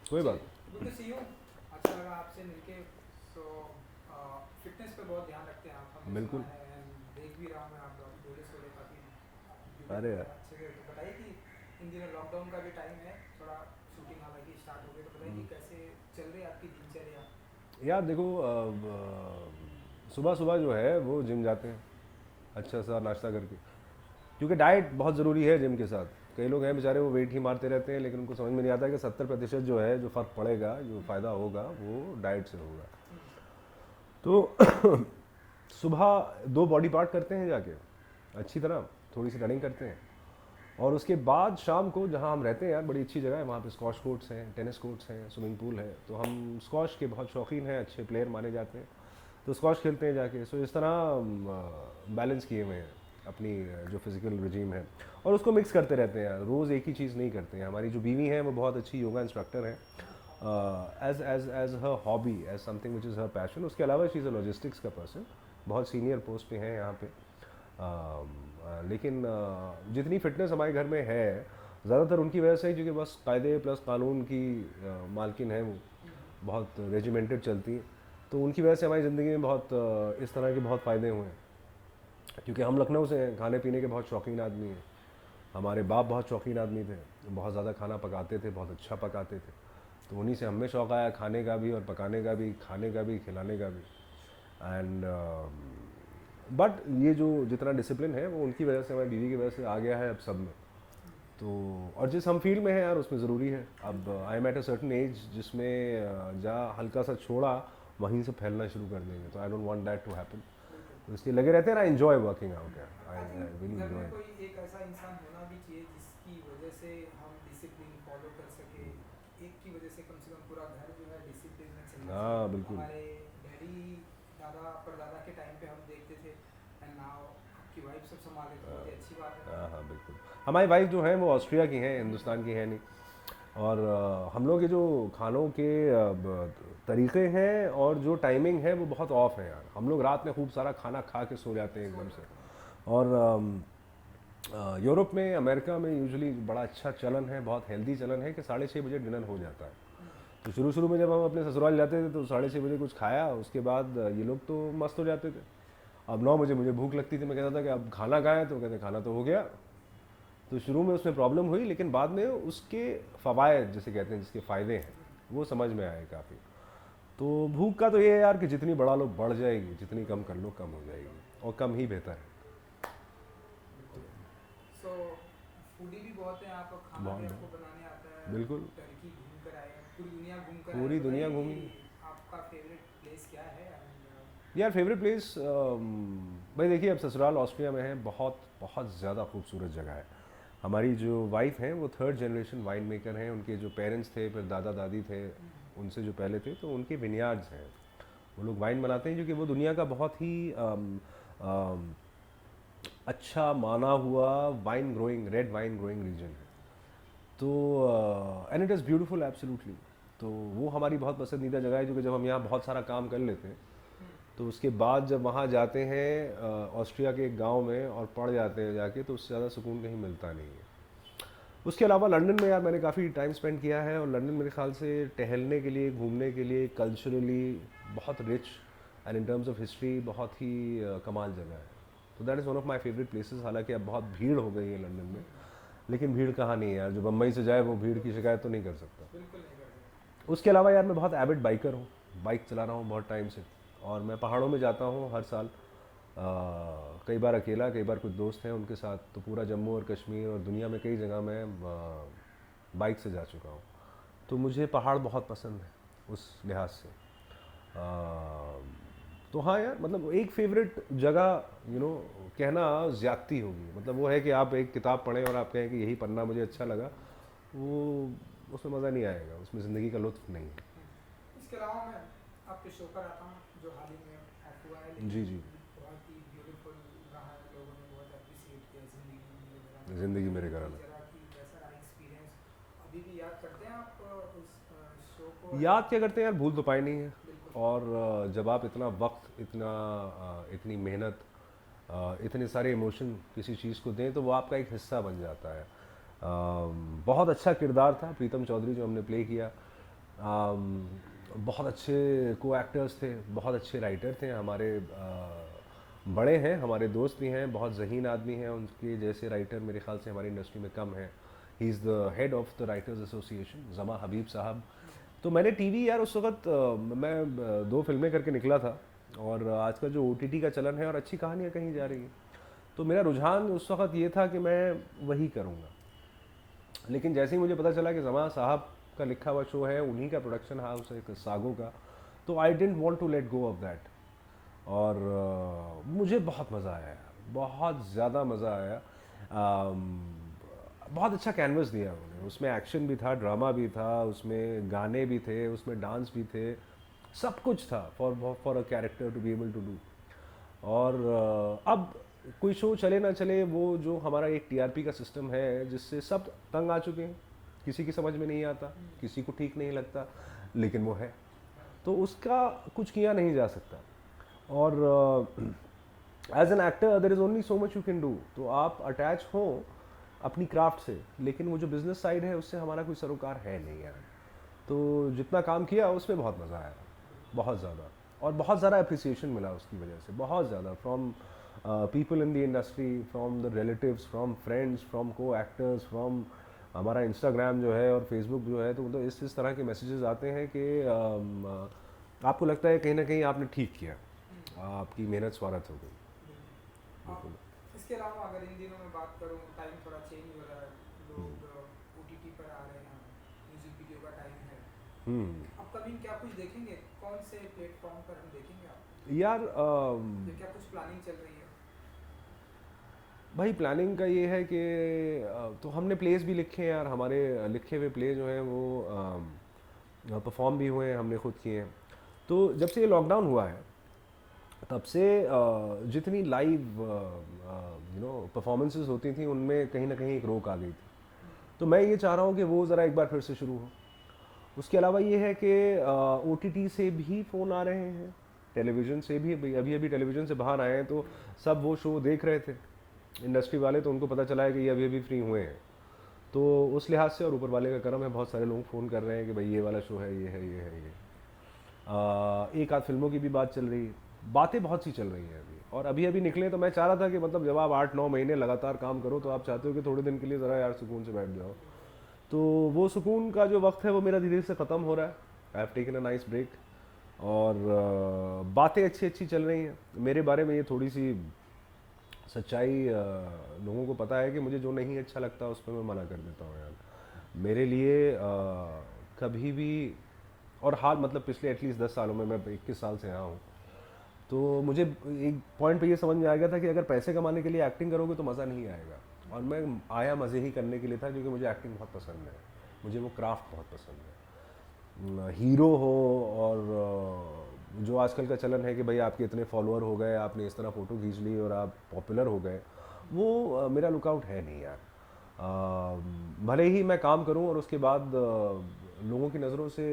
कोई बात good to C you. अच्छा लगा आपसे मिलके। सो फिटनेस पे बहुत ध्यान रखते हैं आप, नहीं, हमने सुना बिल्कुल। है एंड देख भी रहा हूँ मैं, आप जोड़े सोड़े काफ़ी अरे ब्यूटीफुल है, यार, अच्छे से। तो बताइए कि इन दिनों लॉकडाउन का भी टाइम है, थोड़ा शूटिंग हालांकि स्टार्ट हो गई, तो बताइए कि कैसे चल रही है आपकी दिनचर्या। यार देखो, सुबह सुबह जो है वो जिम जाते हैं अच्छा सा नाश्ता करके, क्योंकि डाइट बहुत ज़रूरी है जिम के साथ। कई लोग हैं बेचारे वो वेट ही मारते रहते हैं, लेकिन उनको समझ में नहीं आता कि 70% जो है जो फ़र्क पड़ेगा, जो फ़ायदा होगा वो डाइट से होगा। तो सुबह 2 बॉडी पार्ट करते हैं जाके अच्छी तरह, थोड़ी सी रनिंग करते हैं, और उसके बाद शाम को जहाँ हम रहते हैं यार बड़ी अच्छी जगह है, वहाँ पे स्क्वाश कोर्ट्स हैं, टेनिस कोर्ट्स हैं, स्विमिंग पूल है, तो हम स्क्वाश के बहुत शौकीन हैं, अच्छे प्लेयर माने जाते हैं, तो स्क्वाश खेलते हैं जाके। सो इस तरह बैलेंस किए हुए हैं अपनी जो फिज़िकल रिजीम है, और उसको मिक्स करते रहते हैं यार, रोज़ एक ही चीज़ नहीं करते हैं। हमारी जो बीवी है वो बहुत अच्छी योगा इंस्ट्रक्टर है, as her hobby, as something which is her passion. उसके अलावा शी इज़ अ लॉजिस्टिक्स का पर्सन, बहुत सीनियर पोस्ट पे हैं यहाँ पे। लेकिन जितनी फिटनेस हमारे घर में है ज़्यादातर उनकी वजह से ही, क्योंकि बस कायदे प्लस कानून की मालकिन है वो, बहुत रेजिमेंटेड चलती हैं, तो उनकी वजह से हमारी ज़िंदगी में बहुत इस तरह के बहुत फ़ायदे हुए हैं। क्योंकि हम लखनऊ से हैं, खाने पीने के बहुत शौकीन आदमी हैं, हमारे बाप बहुत शौकीन आदमी थे, बहुत ज़्यादा खाना पकाते थे, बहुत अच्छा पकाते थे, तो उन्हीं से हमें शौक़ आया खाने का भी और पकाने का भी, खाने का भी, खिलाने का भी। एंड बट ये जो जितना डिसिप्लिन है वो उनकी वजह से, हमारी बीवी की वजह से आ गया है अब सब में। तो और जिस हम फील्ड में हैं यार उसमें ज़रूरी है। अब बिल्कुल I am at a certain age जिसमें जहाँ हल्का सा छोड़ा वहीं से फैलना शुरू कर देंगे, तो I don't want that to happen. बिल्कुल। तो इसलिए लगे रहते हैं ना, एंजॉय वर्किंग आउट यार, आई आई आई थिंक रियली घर में एंजॉय। कोई एक ऐसा इंसान होना भी चाहिए जिसकी वजह से हम डिसिप्लिन फॉलो कर सके। एक की वजह से कम पूरा घर जो है डिसिप्लिन में चलना चाहिए। हाँ बिल्कुल। हमारे डैडी दादा परदादा के टाइम पे हम देखते थे, एंड नाउ आपकी वाइफ सब संभाल रही, तो बहुत ही अच्छी बात है। हाँ हाँ बिल्कुल। हमारी वाइफ जो है वो ऑस्ट्रिया की हैं, हिंदुस्तान की है नहीं। और हम लोग के जो खानों के तरीक़े हैं और जो टाइमिंग है वो बहुत ऑफ है यार। हम लोग रात में खूब सारा खाना खा के सो जाते हैं सो एकदम से। जाते हैं। और यूरोप में, अमेरिका में यूजुअली बड़ा अच्छा चलन है, बहुत हेल्दी चलन है कि 6:30 बजे डिनर हो जाता है। तो शुरू शुरू में जब हम अपने ससुराल जाते थे तो 6:30 बजे कुछ खाया, उसके बाद ये लोग तो मस्त हो जाते थे। अब 9 बजे मुझे भूख लगती थी, मैं कहता था कि अब खाना कहाँ है, तो कहते खाना तो हो गया। तो शुरू में उसमें प्रॉब्लम हुई, लेकिन बाद में उसके फ़वायद जिसे कहते हैं, जिसके फ़ायदे हैं वो समझ में आए काफ़ी। तो भूख का तो ये है यार कि जितनी बढ़ा लो बढ़ जाएगी, जितनी कम कर लो कम हो जाएगी, और कम ही बेहतर है। बिल्कुल। सो फूडी भी बहुत है आप, खाना बहुत भी बहुत आपको बनाने आता है। बिल्कुल। टर्की घूम कर आए हैं, पूरी दुनिया घूम कर आए पूरी हैं। दुनिया बताइए कि घूमी। आपका फेवरेट प्लेस क्या है एंड। यार फेवरेट प्लेस, भाई देखिए अब ससुराल ऑस्ट्रिया में है, बहुत बहुत ज़्यादा खूबसूरत जगह है। हमारी जो वाइफ हैं वो 3rd जनरेशन वाइन मेकर हैं, उनके जो पेरेंट्स थे, फिर दादा दादी थे, उनसे जो पहले थे, तो उनके विनयार्ड्स हैं, वो लोग वाइन बनाते हैं, क्योंकि वो दुनिया का बहुत ही अम, अच्छा माना हुआ wine growing, red wine growing region है। तो and it is beautiful absolutely. तो वो हमारी बहुत पसंदीदा जगह है, क्योंकि जब हम यहाँ बहुत सारा काम कर लेते हैं तो उसके बाद जब वहाँ जाते हैं ऑस्ट्रिया के एक गांव में और पड़ जाते हैं जाके, तो उससे ज़्यादा सुकून कहीं मिलता नहीं है। उसके अलावा लंदन में यार मैंने काफ़ी टाइम स्पेंड किया है, और लंदन मेरे ख्याल से टहलने के लिए, घूमने के लिए, कल्चरली बहुत rich, and in terms of history बहुत ही कमाल जगह है। तो that is one of my favourite places. हालांकि अब बहुत भीड़ हो गई है लंदन में, लेकिन भीड़ कहाँ नहीं है यार, जो बम्बई से जाए वो भीड़ की शिकायत तो नहीं कर सकता। बिल्कुल नहीं कर सकते। उसके अलावा यार मैं बहुत एविड बाइकर हूँ, बाइक चला रहा हूँ बहुत टाइम से, और मैं पहाड़ों में जाता हूँ हर साल। कई बार अकेला, कई बार कुछ दोस्त हैं उनके साथ, तो पूरा जम्मू और कश्मीर और दुनिया में कई जगह मैं बाइक से जा चुका हूँ। तो मुझे पहाड़ बहुत पसंद है उस लिहाज से। अ, तो हाँ यार, मतलब एक फेवरेट जगह कहना ज़्यादती होगी। मतलब वो है कि आप एक किताब पढ़ें और आप कहें कि यही पढ़ना मुझे अच्छा लगा, वो उसमें मज़ा नहीं आएगा, उसमें ज़िंदगी का लुत्फ़ नहीं है। इसके अलावा मैं आपके शो पर आता हूँ जो हाल ही में ऑफ हुआ है, जी लेकिन जी। बहुत ही ब्यूटीफुल रहा है, लोगों ने बहुत अप्रिसिएट किया। ज़िंदगी मेरे घराना, तो ज़िंदगी बताइए मेरे कि घराना। ज़रा कि कैसा रहा एक्सपीरियंस। अभी भी याद करते हैं आप उस शो को याद एंड। क्या करते हैं यार, भूल तो पाए नहीं है। बिल्कुल। और जब आप इतना वक्त, इतना इतनी मेहनत, इतने सारे इमोशन किसी चीज़ को दें, तो वो आपका एक हिस्सा बन जाता है। बहुत अच्छा किरदार था प्रीतम चौधरी जो हमने प्ले किया। बहुत अच्छे को एक्टर्स थे, बहुत अच्छे राइटर थे हमारे। बड़े हैं, हमारे दोस्त भी हैं, बहुत ज़हीन आदमी हैं, उनके जैसे राइटर मेरे ख्याल से हमारी इंडस्ट्री में कम है। He is the head of the writers association, जमा हबीब साहब। तो मैंने टीवी यार उस वक्त मैं 2 फिल्में करके निकला था, और आज का जो ओटीटी का चलन है और अच्छी कहानियाँ कहीं जा रही हैं, तो मेरा रुझान उस वक्त ये था कि मैं वही करूँगा। लेकिन जैसे ही मुझे पता चला कि जमा साहब का लिखा हुआ शो है, उन्हीं का प्रोडक्शन हाउस है सागो का, तो I don't want to let go of that. और मुझे बहुत मज़ा आया, बहुत ज़्यादा मज़ा आया। बहुत अच्छा कैनवस दिया उन्होंने, उसमें एक्शन भी था, ड्रामा भी था, उसमें गाने भी थे, उसमें डांस भी थे, सब कुछ था for a character to be able to do. और अब कोई शो चले ना चले, वो जो हमारा एक टीआरपी का सिस्टम है जिससे सब तंग आ चुके हैं, किसी की समझ में नहीं आता, किसी को ठीक नहीं लगता, लेकिन वो है, तो उसका कुछ किया नहीं जा सकता। और as an actor there is only so much you can do. तो आप अटैच हो अपनी क्राफ्ट से, लेकिन वो जो बिज़नेस साइड है उससे हमारा कोई सरोकार है नहीं यार। तो जितना काम किया उसमें बहुत मज़ा आया, बहुत ज़्यादा, और बहुत ज़्यादा अप्रिसिएशन मिला उसकी वजह से, बहुत ज़्यादा, from people in the industry, from the relatives, from friends, from को एक्टर्स, फ्रॉम हमारा इंस्टाग्राम जो है और फेसबुक जो है, तो मतलब इस तरह के मैसेजेस आते हैं कि आपको लगता है कहीं ना कहीं आपने ठीक किया, आपकी मेहनत स्वार्थ हो गई। बिल्कुल। इसके अलावा अगर इन दिनों में बात करूँ, टाइम थोड़ा चेंज हो रहा है, लोग ओटीटी पर आ रहे हैं, म्यूजिक वीडियो का टाइम है, हम्म। अपकमिंग क्या कुछ देखेंगे, कौन से प्लेटफॉर्म पर हम देखेंगे आप, यार या क्या कुछ प्लानिंग चल रही है? भाई प्लानिंग का ये है कि तो हमने प्लेस भी लिखे हैं यार, हमारे लिखे हुए प्ले जो हैं वो परफॉर्म भी हुए हैं, हमने खुद किए हैं। तो जब से ये लॉकडाउन हुआ है तब से जितनी लाइव परफॉर्मेंसेस होती थी उनमें कहीं ना कहीं एक रोक आ गई थी। तो मैं ये चाह रहा हूँ कि वो ज़रा एक बार फिर से शुरू हो। उसके अलावा ये है कि ओटीटी से भी फ़ोन आ रहे हैं, टेलीविज़न से भी, अभी अभी टेलीविज़न से बाहर आए हैं, तो सब वो शो देख रहे थे इंडस्ट्री वाले, तो उनको पता चला है कि ये अभी अभी फ्री हुए हैं। तो उस लिहाज से, और ऊपर वाले का करम है, बहुत सारे लोग फ़ोन कर रहे हैं कि भाई ये वाला शो है, ये है, ये है, ये। एक आध फिल्मों की भी बात चल रही है, बातें बहुत सी चल रही हैं अभी, और अभी अभी निकले। तो मैं चाह रहा था कि मतलब जब आप 8-9 महीने लगातार काम करो तो आप चाहते हो कि थोड़े दिन के लिए ज़रा यार सुकून से बैठ जाओ। तो वो सुकून का जो वक्त है वो मेरा धीरे धीरे से ख़त्म हो रहा है। I have taken a nice break, और बातें अच्छी अच्छी चल रही हैं मेरे बारे में। ये थोड़ी सी सच्चाई लोगों को पता है कि मुझे जो नहीं अच्छा लगता उस पर मैं मना कर देता हूँ यार। मेरे लिए कभी भी, और हाल मतलब पिछले एटलीस्ट 10 सालों में, मैं 21 साल से यहाँ हूँ, तो मुझे एक पॉइंट पे ये समझ में आ गया था कि अगर पैसे कमाने के लिए एक्टिंग करोगे तो मज़ा नहीं आएगा। और मैं आया मज़े ही करने के लिए था, क्योंकि मुझे एक्टिंग बहुत पसंद है, मुझे वो क्राफ्ट बहुत पसंद है। हीरो हो, और जो आजकल का चलन है कि भाई आपके इतने फॉलोअर हो गए, आपने इस तरह फ़ोटो खींच ली और आप पॉपुलर हो गए, वो मेरा लुकआउट है नहीं यार। भले ही मैं काम करूं और उसके बाद लोगों की नज़रों से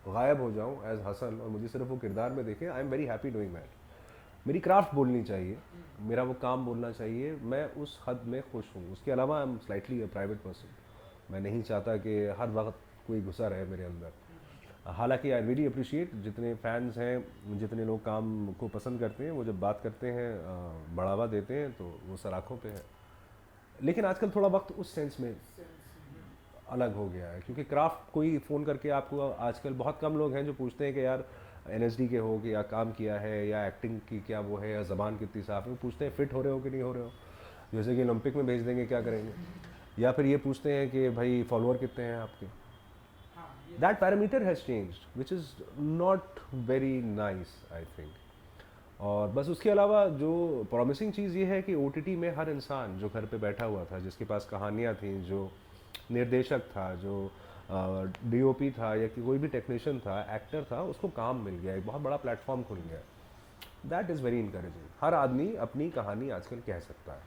गायब हो जाऊं एज हसन, और मुझे सिर्फ वो किरदार में देखें, I am very happy doing that. मेरी क्राफ्ट बोलनी चाहिए, मेरा वो काम बोलना चाहिए, मैं उस हद में खुश हूँ। उसके अलावा I am slightly a private person, मैं नहीं चाहता कि हर वक्त कोई गुस्सा रहे मेरे अंदर। हालांकि आई रियली अप्रिशिएट जितने फैंस हैं, जितने लोग काम को पसंद करते हैं, वो जब बात करते हैं, बढ़ावा देते हैं, तो वो सराखों पे है। लेकिन आजकल थोड़ा वक्त उस सेंस में अलग हो गया है, क्योंकि क्राफ्ट कोई फ़ोन करके आपको, आजकल बहुत कम लोग हैं जो पूछते हैं कि यार एनएसडी के हो, कि या काम किया है, या एक्टिंग की क्या वो है, या ज़बान कितनी साफ़ है। वो पूछते हैं फिट हो रहे हो कि नहीं हो रहे हो, जैसे कि ओलंपिक में भेज देंगे क्या करेंगे। या फिर ये पूछते हैं कि भाई फॉलोअर कितने हैं आपके। हाँ, ये that parameter has changed which is not very nice I think. और बस उसके अलावा जो प्रॉमिसिंग चीज़ ये है कि ओटीटी में हर इंसान जो घर पे बैठा हुआ था, जिसके पास कहानियाँ थीं, जो निर्देशक था, जो डीओपी था, या कि कोई भी टेक्नीशियन था, एक्टर था, उसको काम मिल गया, एक बहुत बड़ा प्लेटफॉर्म खुल गया। That is very encouraging. हर आदमी अपनी कहानी आजकल कह सकता है,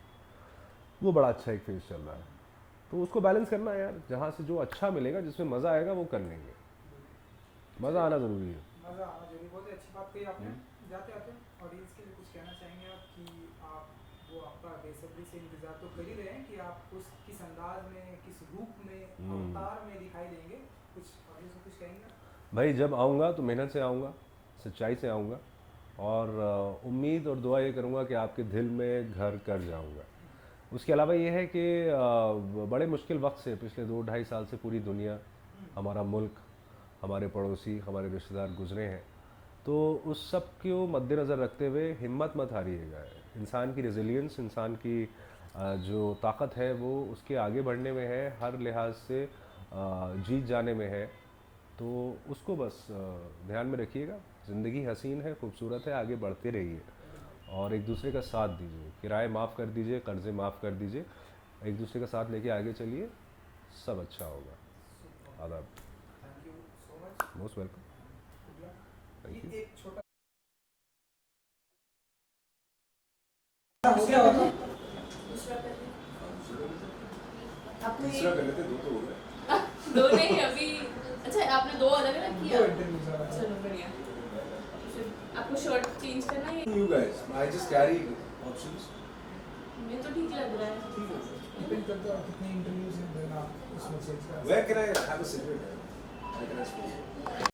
वो बड़ा अच्छा एक फेज चल रहा है। तो उसको बैलेंस करना है यार, जहाँ से जो अच्छा मिलेगा, जिसमें मज़ा आएगा, वो कर लेंगे। मज़ा आना ज़रूरी है। मज़ा आना जरूरी, बहुत ही अच्छी बात कही आपने। जाते आते ऑडियंस के लिए कुछ कहना चाहेंगे आप, कि आप वो आपका बेसब्री से इंतजार तो कर ही रहे हैं कि आप उस किस अंदाज में, किस रूप में, हम्म। अवतार में दिखाई देंगे, कुछ ऑडियंस को कुछ कहेंगे? भाई जब आऊँगा तो मेहनत से आऊँगा, सच्चाई से आऊँगा, और उम्मीद और दुआ ये करूँगा कि आपके दिल में घर कर जाऊँगा। उसके अलावा ये है कि बड़े मुश्किल वक्त से पिछले 2 ढाई साल से पूरी दुनिया, हमारा मुल्क, हमारे पड़ोसी, हमारे रिश्तेदार गुजरे हैं। तो उस सब को मद्देनज़र रखते हुए हिम्मत मत हारिएगा। इंसान की रेजिलियंस, इंसान की जो ताकत है वो उसके आगे बढ़ने में है, हर लिहाज से जीत जाने में है। तो उसको बस ध्यान में रखिएगा। ज़िंदगी हसीन है, खूबसूरत है, आगे बढ़ते रहिए और एक दूसरे का साथ दीजिए। किराए माफ़ कर दीजिए, कर्ज़े माफ़ कर दीजिए, एक दूसरे का साथ लेके आगे चलिए, सब अच्छा होगा। आदाब। Thank you so much. Most welcome. Good luck. Thank you. ये एक छोटा हो गया होगा। दूसरा कर आपने तीसरा कर लेते, दो तो हो गए। दो नहीं अभी। अच्छा आपने दो अलग अलग दो किया। इंटरव्यूज आ रहा है। चलो बढ़िया। फिर आपको शर्ट चेंज करना है? You guys, I just carry options. मैं तो ठीक लग रहा है। ठीक है। डिपेंड करता है कितने इंटरव्यूज हैं देना उसमें से। Where can I have a cigarette? I can ask for.